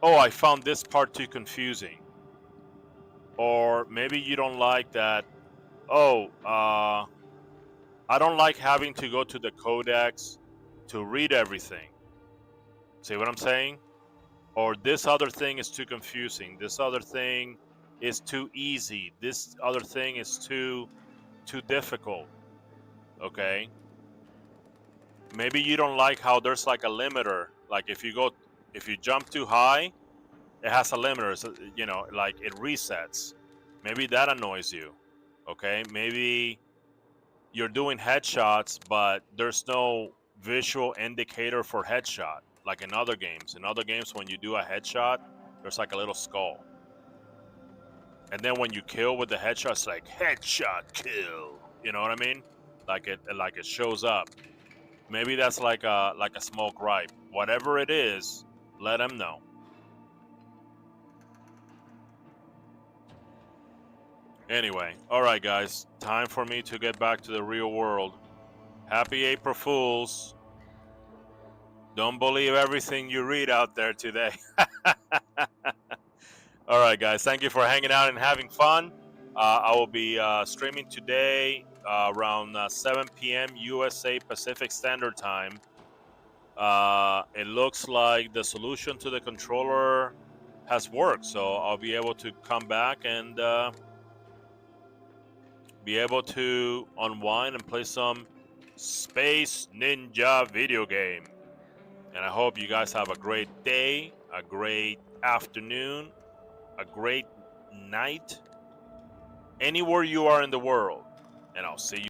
oh, I found this part too confusing. Or maybe you don't like that, oh, I don't like having to go to the codex to read everything. See what I'm saying? Or this other thing is too confusing. This other thing is too easy. This other thing is too difficult. Okay? Maybe you don't like how there's like a limiter. Like if you jump too high, it has a limiter. So, you know, like it resets. Maybe that annoys you. Okay? Maybe you're doing headshots, but there's no visual indicator for headshot. Like in other games. In other games, when you do a headshot, there's like a little skull. And then when you kill with the headshot, it's like headshot kill. You know what I mean? Like it shows up. Maybe that's like a small gripe. Whatever it is, let them know. Anyway, all right, guys. Time for me to get back to the real world. Happy April Fools. Don't believe everything you read out there today. All right, guys. Thank you for hanging out and having fun. I will be streaming today around 7 p.m. USA Pacific Standard Time. It looks like the solution to the controller has worked, so I'll be able to come back and be able to unwind and play some Space Ninja video game. And I hope you guys have a great day, a great afternoon, a great night, anywhere you are in the world. And I'll see you.